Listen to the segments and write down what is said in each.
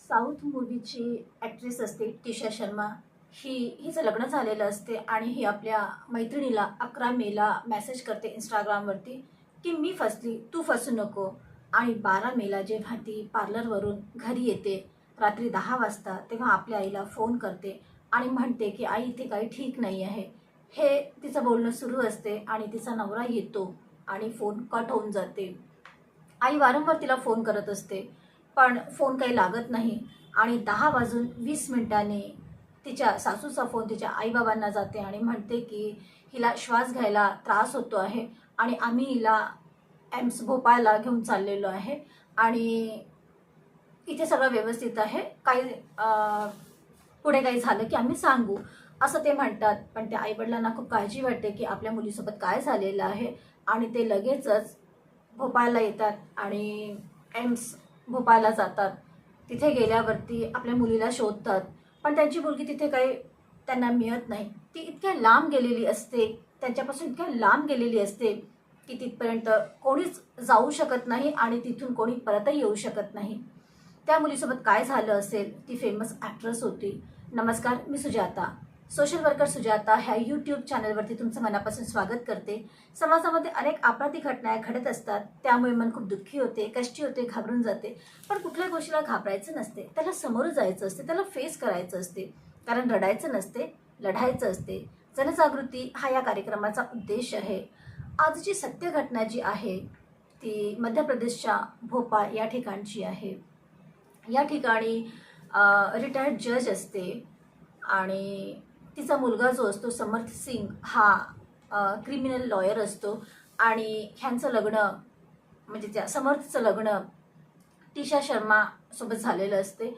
South मूवीची actress असते टिशा शर्मा. हिचं लग्न झालेलं असते आणि ही आपल्या मैत्रिणीला 11 मेला मेसेज करते इंस्टाग्रामवरती की मी फसली, तू फसू नको. आणि 12 मेला जेव्हा ती पार्लरवरून घरी येते रात्री 10 वाजता, तेव्हा आपल्या आईला फोन करते आणि म्हणते की आई इथे काही ठीक नाही आहे. हे तिचं बोलणं सुरू असते आणि तिचा नवरा येतो आणि फोन कट होऊन जाते. आई वारंवार तिला फोन करत असते, पण फोन काही लागत नाही. आणि 10 वाजून 20 मिनिटांनी तिच्या सासूचा फोन तिच्या आईबाबांना जाते आणि म्हणते की हिला श्वास घ्यायला त्रास होतो आहे आणि आम्ही हिला एम्स भोपाळला घेऊन चाललेलो आहे आणि इथे सगळं व्यवस्थित आहे, काही पुढे काही झालं की आम्ही सांगू, असं ते म्हणतात. पण त्या आईवडिलांना खूप काळजी वाटते की आपल्या मुलीसोबत काय झालेलं आहे आणि ते लगेचच भोपाळला येतात आणि एम्स भोपाळला जातात. तिथे गेल्यावरती आपल्या मुलीला शोधतात, पण त्यांची मुलगी तिथे काही त्यांना मिळत नाही. ती इतक्या लांब गेलेली असते, त्यांच्यापासून इतक्या लांब गेलेली असते की तिथपर्यंत कोणीच जाऊ शकत नाही आणि तिथून कोणी परतही येऊ शकत नाही. त्या मुलीसोबत काय झालं असेल? ती फेमस ॲक्ट्रेस होती. नमस्कार, मी सुजाता, सोशल वर्कर सुजाता ह्या यूट्यूब चॅनलवरती तुमचं मनापासून स्वागत करते. समाजामध्ये अनेक आपराधिक घटना घडत असतात, त्यामुळे मन खूप दुःखी होते, कष्टी होते, घाबरून जाते. पण कुठल्याही गोष्टीला घाबरायचं नसते, त्याला समोर जायचं असते, त्याला फेस करायचं असते. कारण रडायचं नसते, लढायचं असते. जनजागृती हा या कार्यक्रमाचा उद्देश आहे. आजची सत्य घटना जी आहे ती मध्य प्रदेशच्या भोपाळ या ठिकाणची आहे. या ठिकाणी रिटायर्ड जज असते आणि तिचा मुलगा जो असतो समर्थ सिंग हा क्रिमिनल लॉयर असतो आणि ह्यांचं लग्न म्हणजे त्या समर्थचं लग्न टिशा शर्मा सोबत झालेलं असते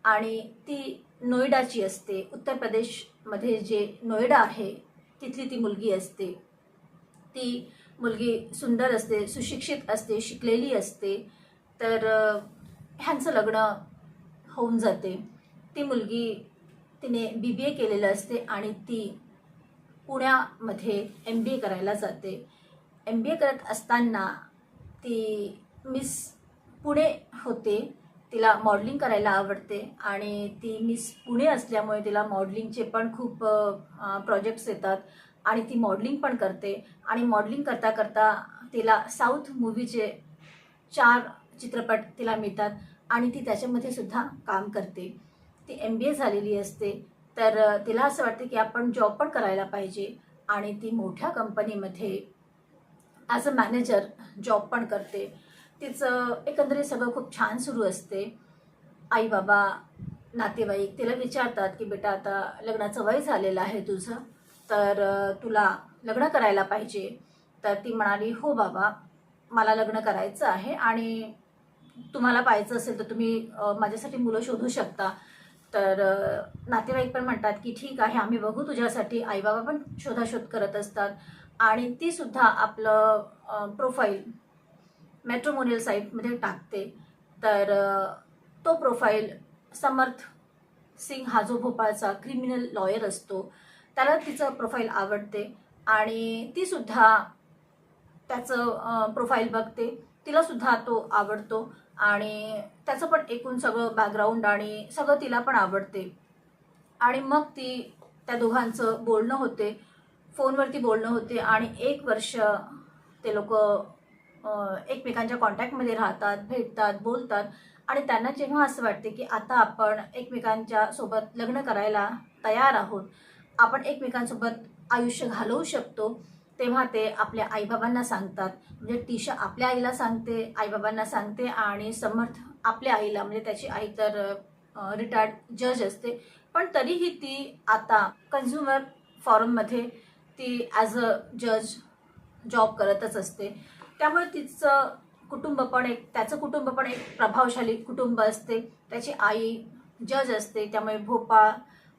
आणि ती नोएडाची असते. उत्तर प्रदेशमध्ये जे नोएडा आहे तिथली ती मुलगी असते. ती मुलगी सुंदर असते, सुशिक्षित असते, शिकलेली असते. तर ह्यांचं लग्न होऊन जाते. ती मुलगी तिने BBA केलेलं असते आणि ती पुण्यामध्ये MBA करायला जाते. MBA करत असताना ती मिस पुणे होते. तिला मॉडेलिंग करायला आवडते आणि ती मिस पुणे असल्यामुळे तिला मॉडेलिंगचे पण खूप प्रोजेक्ट्स येतात आणि ती मॉडेलिंग पण करते. आणि मॉडेलिंग करता करता तिला साऊथ मूवीचे 4 चित्रपट तिला मिळतात आणि ती त्याच्यामध्ये सुद्धा काम करते. ती MBA झालेली असते, तर तिला असं वाटते की आपण जॉब पण करायला पाहिजे आणि ती मोठ्या कंपनीमध्ये ॲज अ मॅनेजर जॉब पण करते. तिचं एकंदरीत सगळं खूप छान सुरू असते. आई बाबा, नातेवाईक तिला विचारतात की बेटा आता लग्नाचं वय झालेलं आहे तुझं, तर तुला लग्न करायला पाहिजे. तर ती म्हणाली हो बाबा, मला लग्न करायचं आहे आणि तुम्हाला पाहायचं असेल तर तुम्ही माझ्यासाठी मुलं शोधू शकता. तर नातेवाईक पण म्हणतात की ठीक आहे, आम्ही बघू तुझ्यासाठी. आईबाबा पण शोधाशोध करत असतात आणि ती सुद्धा आपलं प्रोफाईल मॅट्रिमोनियल साईटमध्ये टाकते. तर तो प्रोफाईल समर्थ सिंग हा जो भोपाळचा क्रिमिनल लॉयर असतो त्याला तिचं प्रोफाईल आवडते आणि ती सुद्धा त्याचं प्रोफाईल बघते. तिला सुद्धा तो आवडतो आणि त्याचं पण एकूण सगळं बॅकग्राऊंड आणि सगळं तिला पण आवडते. आणि मग ती त्या दोघांचं बोलणं होते, फोनवरती बोलणं होते आणि 1 वर्ष ते लोक एकमेकांच्या कॉन्टॅक्टमध्ये राहतात, भेटतात, बोलतात. आणि त्यांना जेव्हा असं वाटते की आता आपण एकमेकांच्या सोबत लग्न करायला तयार आहोत, आपण एकमेकांसोबत आयुष्य घालवू शकतो, तेव्हा ते आपल्या आईबाबांना सांगतात. म्हणजे टिशा आपल्या आईला सांगते, आईबाबांना सांगते आणि समर्थ आपल्या आईला, म्हणजे त्याची आई तर रिटायर्ड जज असते, पण तरीही ती आता कन्झ्युमर फॉरममध्ये ती ॲज अ जज जॉब करतच असते. त्यामुळे तिचं कुटुंब पण त्याचं कुटुंब पण एक प्रभावशाली कुटुंब असते. त्याची आई जज असते, त्यामुळे भोपाळ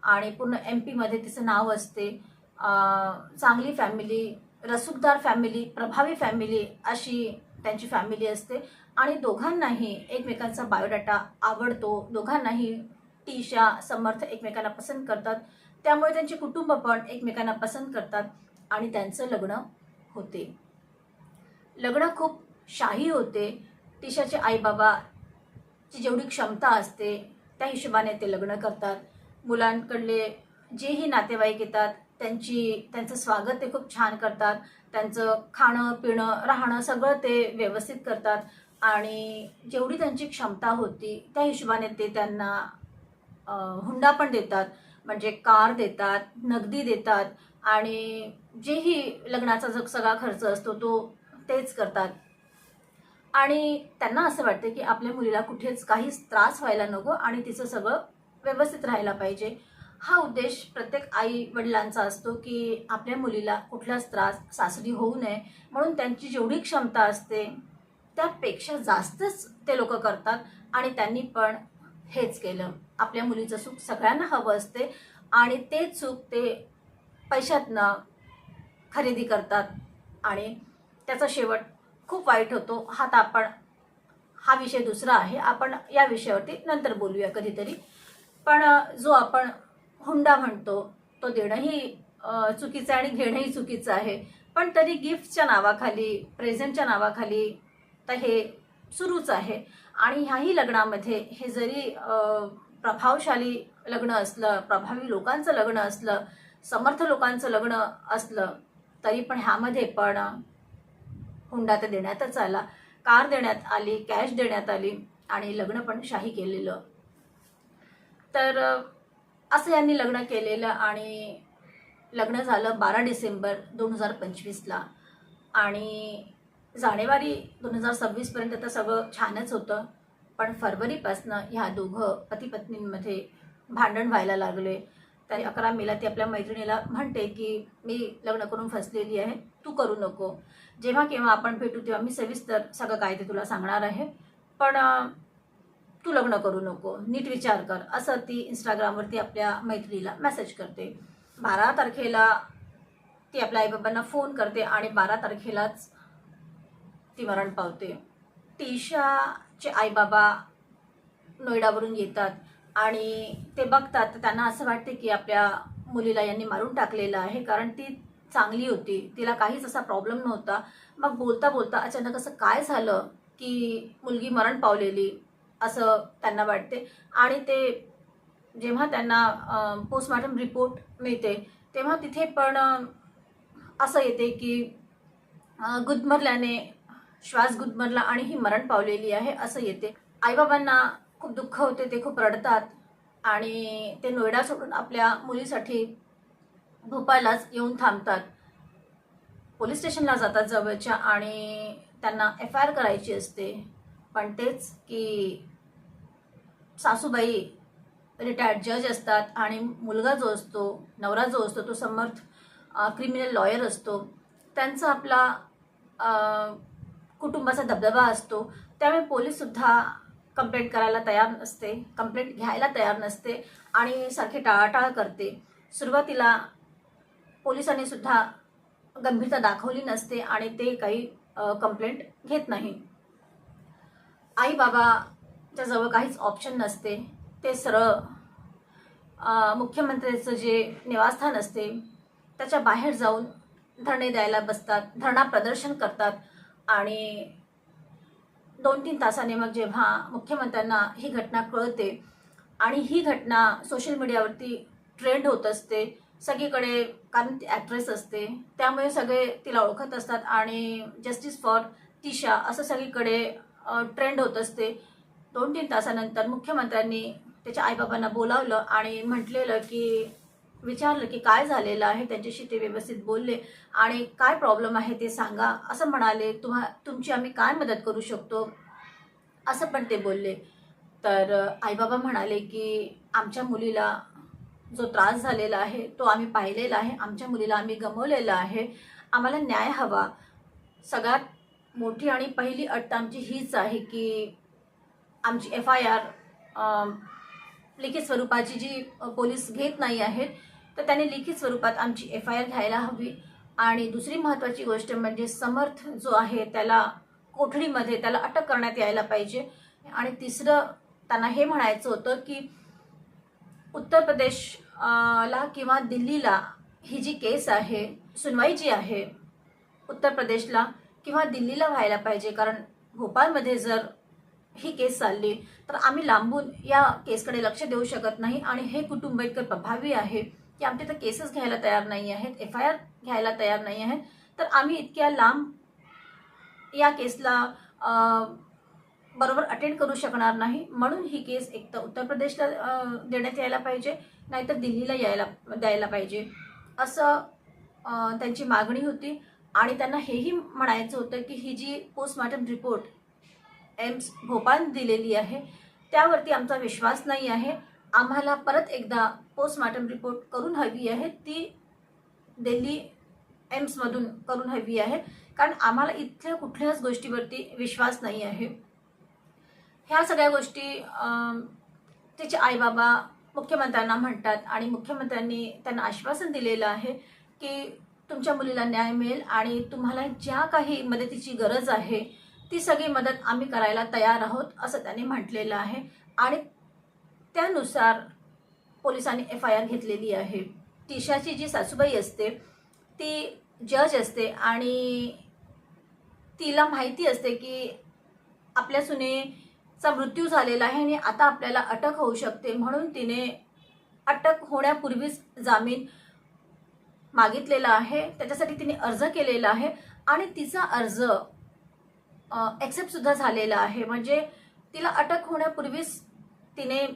आणि पूर्ण MPमध्ये तिचं नाव असते. चांगली फॅमिली, रसूखदार फॅमिली, प्रभावी फॅमिली अशी त्यांची फॅमिली असते. आणि दोघांनाही एकमेकांचा बायोडाटा आवडतो. दोघांनाही टिशा, समर्थ एकमेकांना पसंत करतात. त्यामुळे त्यांचे कुटुंब पण एकमेकांना पसंत करतात आणि त्यांचं लग्न होते. लग्न खूप शाही होते. टिशाचे आईबाबाची जेवढी क्षमता असते त्या हिशोबाने ते लग्न करतात. मुलांकडले जेही नातेवाईक येतात त्यांचं स्वागत ते खूप छान करतात. त्यांचं खाणं पिणं राहणं सगळं ते व्यवस्थित करतात आणि जेवढी त्यांची क्षमता होती त्या हिशोबाने ते त्यांना हुंडा पण देतात. म्हणजे कार देतात, नगदी देतात आणि जेही लग्नाचा जो सगळा खर्च असतो तो तेच करतात. आणि त्यांना असं वाटतं की आपल्या मुलीला कुठेच काहीच त्रास व्हायला नको आणि तिचं सगळं व्यवस्थित राहायला पाहिजे. हा उद्देश प्रत्येक आई वडिलांचा असतो की आपल्या मुलीला कुठलाच त्रास सासरी होऊ नये, म्हणून त्यांची जेवढी क्षमता असते त्यापेक्षा जास्तच ते लोक करतात. आणि त्यांनी पण हेच केलं. आपल्या मुलीचं सुख सगळ्यांना हवं असते आणि तेच सुख ते पैशातनं खरेदी करतात आणि त्याचा शेवट खूप वाईट होतो. हा विषय दुसरा आहे. आपण या विषयावरती नंतर बोलूया कधीतरी. पण जो आपण हुंडा म्हणतो तो देणंही चुकीचं आहे आणि घेणंही चुकीचं आहे. पण तरी गिफ्टच्या नावाखाली, प्रेझेंटच्या नावाखाली तर हे सुरूच आहे. आणि ह्याही लग्नामध्ये हे जरी प्रभावशाली लग्न असलं, प्रभावी लोकांचं लग्न असलं, समर्थ लोकांचं लग्न असलं, तरी पण ह्यामध्ये पण हुंडा तर देण्यातच आला, कार देण्यात आली, कॅश देण्यात आली आणि लग्न पण शाही केलेलं. तर असं यांनी लग्न केलेलं आणि लग्न झालं 12 डिसेंबर 2025ला आणि जानेवारी 2026 पर्यंत तर सगळं छानच होतं. पण फरवरीपासनं ह्या दोघं पती पत्नींमध्ये भांडण व्हायला लागले. तर 11 मेला ती आपल्या मैत्रिणीला म्हणते की मी लग्न करून फसलेली आहे, तू करू नको. जेव्हा केव्हा आपण भेटू तेव्हा मी सविस्तर सगळं काय ते तुला सांगणार आहे, पण तू लग्न करू नको, नीट विचार कर, असं ती इंस्टाग्रामवरती आपल्या मैत्रिणीला मेसेज करते. 12 तारखेला ती आपल्या आईबाबांना फोन करते आणि 12 तारखेलाच ती मरण पावते. टिशाचे आईबाबा नोएडावरून येतात आणि ते बघतात तर त्यांना असं वाटते की आपल्या मुलीला यांनी मारून टाकलेलं आहे, कारण ती चांगली होती, तिला काहीच असा प्रॉब्लेम नव्हता. मग बोलता बोलता अचानक असं काय झालं की मुलगी मरण पावलेली असं त्यांना वाटते. आणि ते जेव्हा त्यांना पोस्टमॉर्टम रिपोर्ट मिळते तेव्हा तिथे पण असं येते की गुदमरल्याने श्वास गुदमरला आणि ही मरण पावलेली आहे असं येते. आईबाबांना खूप दुःख होते, ते खूप रडतात आणि ते नोएडा सोडून आपल्या मुलीसाठी भोपाळलाच येऊन थांबतात. पोलीस स्टेशनला जातात जवळच्या आणि त्यांना FIR करायची असते. पण तेच की सासूबाई रिटायर्ड जज असतात आणि मुलगा जो असतो, नवरा जो असतो तो समर्थ क्रिमिनल लॉयर असतो. त्यांचा आपला कुटुंबाचा दबदबा असतो. त्यामुळे पोलीससुद्धा कंप्लेंट करायला तयार नसते, कंप्लेंट घ्यायला तयार नसते आणि सारखी टाळाटाळ करते. सुरुवातीला पोलिसांनी सुद्धा गंभीरता दाखवली नसते आणि ते काही कंप्लेंट घेत नाही. आई बाबाच्या जवळ काहीच ऑप्शन नसते. ते सरळ मुख्यमंत्र्याचं जे निवासस्थान असते त्याच्या बाहेर जाऊन धरणे द्यायला बसतात, धरणा प्रदर्शन करतात आणि 2-3 तासाने मग जेव्हा मुख्यमंत्र्यांना ही घटना कळते आणि ही घटना सोशल मीडियावरती ट्रेंड होत असते सगळीकडे, कारण ती ॲक्ट्रेस असते त्यामुळे सगळे तिला ओळखत असतात आणि जस्टिस फॉर तिशा असं सगळीकडे ट्रेंड होत असते. 2-3 तासानंतर मुख्यमंत्र्यांनी त्याच्या आईबाबांना बोलावलं आणि म्हटलेलं की विचारलं की काय झालेलं आहे. त्यांच्याशी ते व्यवस्थित बोलले आणि काय प्रॉब्लेम आहे ते सांगा असं म्हणाले. तुमची आम्ही काय मदत करू शकतो असं पण ते बोलले. तर आईबाबा म्हणाले की आमच्या मुलीला जो त्रास झालेला आहे तो आम्ही पाहिलेला आहे, आमच्या मुलीला आम्ही गमावलेलं आहे, आम्हाला न्याय हवा. सगळ्यात मोठी आणि पहिली अट आमची हीच आहे की आमची FIR लिखित स्वरूपाची जी पोलीस घेत नाही आहेत तर त्यांनी लिखित स्वरूपात आमची FIR घ्यायला हवी. आणि दुसरी महत्त्वाची गोष्ट म्हणजे समर्थ जो आहे त्याला कोठडीमध्ये त्याला अटक करण्यात यायला पाहिजे. आणि तिसरं त्यांना हे म्हणायचं होतं की उत्तर प्रदेशला किंवा दिल्लीला ही जी केस आहे, सुनवाई जी आहे उत्तर प्रदेशला किंवा दिल्लीला व्हायला पाहिजे, कारण भोपाळमध्ये जर ही केस चालली, तर आम्ही लांबून या केसकडे लक्ष देऊ शकत नाही आणि हे कुटुंब इतकं प्रभावी आहे की आमच्या तर केसेस घ्यायला तयार नाही आहेत, FIR घ्यायला तयार नाही आहेत, तर आम्ही इतक्या लांब या केसला बरोबर अटेंड करू शकणार नाही. म्हणून ही केस एक तर उत्तर प्रदेशला देण्यात यायला पाहिजे, नाहीतर दिल्लीला द्यायला पाहिजे असं त्यांची मागणी होती. आणि त्यांना हेही म्हणायचं होतं की ही जी पोस्टमॉर्टम रिपोर्ट एम्स भोपाळने दिलेली आहे त्यावरती आमचा विश्वास नाही आहे. आम्हाला परत एकदा पोस्टमॉर्टम रिपोर्ट करून हवी आहे, ती दिल्ली एम्समधून करून हवी आहे, कारण आम्हाला इथल्या कुठल्याच गोष्टीवरती विश्वास नाही आहे. ह्या सगळ्या गोष्टी तिचे आईबाबा मुख्यमंत्र्यांना म्हणतात आणि मुख्यमंत्र्यांनी त्यांना आश्वासन दिलेलं आहे की तुमच्या मुलीला न्याय मिळेल आणि तुम्हाला ज्या काही मदतीची गरज आहे ती सगळी मदत आम्ही करायला तयार आहोत असं त्यांनी म्हटलेलं आहे. आणि त्यानुसार पोलिसांनी FIR घेतलेली आहे. तिशाची जी सासूबाई असते ती जज असते आणि तिला माहिती असते की आपल्या सुनेचा मृत्यू झालेला आहे आणि आता आपल्याला अटक होऊ शकते, म्हणून तिने अटक होण्यापूर्वीच जामीन मागितलेला आहे. त्याच्यासाठी तिने अर्ज केलेला आहे आणि तिचा अर्ज ॲक्सेप्ट सुद्धा झालेला आहे. म्हणजे तिला अटक होण्यापूर्वीच तिने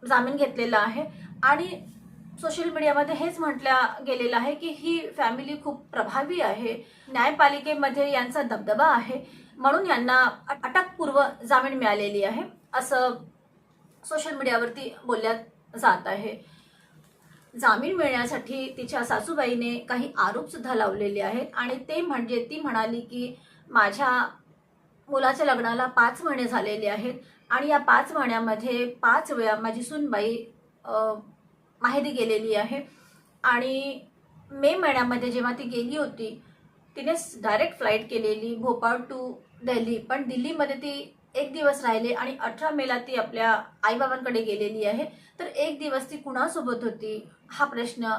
जामीन घेतलेला आहे. आणि सोशल मीडियामध्ये हेच म्हटलं गेलेलं आहे की ही फॅमिली खूप प्रभावी आहे, न्यायपालिकेमध्ये यांचा दबदबा आहे, म्हणून यांना अटकपूर्व जामीन मिळालेली आहे असं सोशल मीडियावरती बोलण्यात जात आहे. जामीन मिळण्यासाठी तिच्या सासूबाईने काही आरोपसुद्धा लावलेले आहेत आणि ते म्हणजे ती म्हणाली की माझ्या मुलाच्या लग्नाला 5 महिने झालेले आहेत आणि या 5 महिन्यामध्ये 5 वेळा माझी सूनबाई माहेरी गेलेली आहे. आणि मे महिन्यामध्ये जेव्हा ती गेली होती तिने डायरेक्ट फ्लाईट केलेली भोपाळ टू दिल्ली, पण दिल्लीमध्ये ती 1 दिवस राहिले आणि 18 मेला ती आपल्या आईबाबांकडे गेलेली आहे. तर 1 दिवस ती कुणासोबत होती हा प्रश्न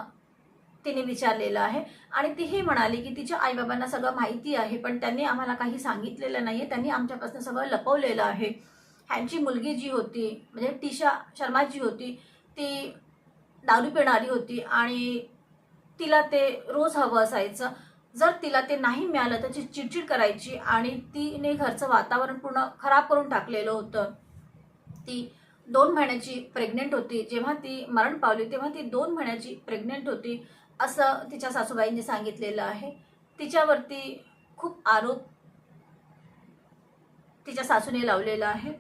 तिने विचारलेला आहे. आणि तीही म्हणाली की तिच्या आईबाबांना सगळं माहिती आहे, पण त्यांनी आम्हाला काही सांगितलेलं नाही आहे, त्यांनी आमच्यापासून सगळं लपवलेलं आहे. ह्यांची मुलगी जी होती म्हणजे तिशा शर्मा जी होती ती दारू पिणारी होती आणि तिला ते रोज हवं असायचं. जर तिला ते नाही मिळालं तर ती चिडचिड करायची आणि तिने घरचं वातावरण पूर्ण खराब करून टाकलेलं होतं. ती 2 महिन्याची प्रेग्नेंट होती. जेव्हा ती मरण पावली तेव्हा ती 2 महिन्याची प्रेग्नेंट होती असं तिच्या सासूबाईंनी सांगितलेलं आहे. तिच्यावरती खूप आरोप तिच्या सासूने लावलेला आहे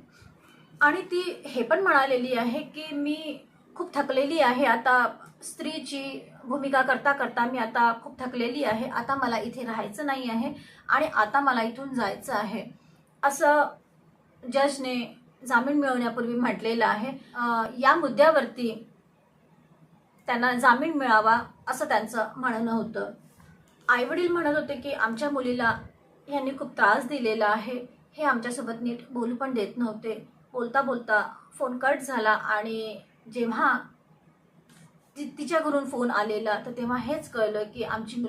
आणि ती हे पण म्हणालेली आहे की मी खूप थकलेली आहे, आता स्त्रीची भूमिका करता करता मी आता खूप थकलेली आहे, आता मला इथे राहायचं नाही आहे आणि आता मला इथून जायचं आहे असं जजने जामीन मिळवण्यापूर्वी म्हटलेलं आहे. या मुद्द्यावरती त्यांना जामीन मिळावा असं त्यांचं म्हणणं होतं. आईवडील म्हणत होते की आमच्या मुलीला यांनी खूप त्रास दिलेला आहे, हे आमच्यासोबत नीट बोलू पण देत नव्हते. बोलता बोलता फोन कट झाला आणि जेव्हा तिच्या घरून फोन आलेला तर तेव्हा हेच कळलं की आमची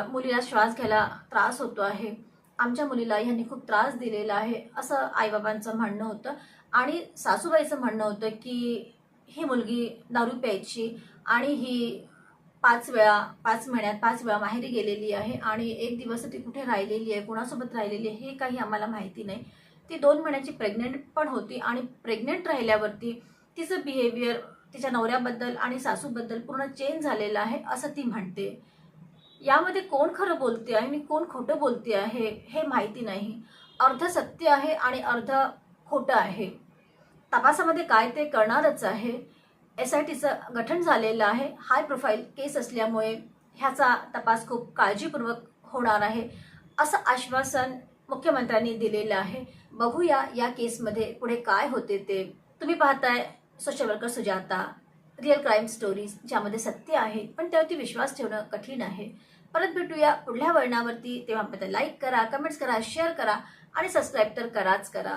मुलीला श्वास घ्यायला त्रास होतो आहे, आमच्या मुलीला यांनी खूप त्रास दिलेला आहे असं आईबाबांचं म्हणणं होतं. आणि सासूबाईचं म्हणणं होतं की ही मुलगी दारू प्यायची आणि ही 5 महिन्यात 5 वेळा माहेरी गेलेली आहे आणि 1 दिवस ती कुठे राहिलेली आहे, कोणासोबत राहिलेली आहे हे काही आम्हाला माहिती नाही. ती 2 महिन्याची प्रेग्नेंट पण होती आणि प्रेग्नेंट राहिल्यावरती तिचं बिहेवियर तिच्या नवऱ्याबद्दल आणि सासूबद्दल पूर्ण चेंज झालेलं आहे असं ती म्हणते. यामध्ये कोण खरं बोलते आहे आणि कोण खोटं बोलते आहे हे माहिती नाही. अर्ध सत्य आहे आणि अर्ध खोटं आहे. तपासामध्ये काय ते कळणारच आहे. SITचं गठन झालेलं आहे. हाय प्रोफाईल केस असल्यामुळे ह्याचा तपास खूप काळजीपूर्वक होणार आहे असं आश्वासन मुख्यमंत्र्यांनी दिलेलं आहे. बघूया या केसमध्ये पुढे काय होते ते. तुम्ही पाहताय social worker Sujata, real crime stories, ज्यामध्ये सत्य आहे पण त्यावरती विश्वास ठेवणं कठीण आहे. परत भेटूया पुढल्या वळणावरती. तेव्हा लाईक करा, कमेंट्स करा, शेअर करा आणि सबस्क्राईब तर कराच करा.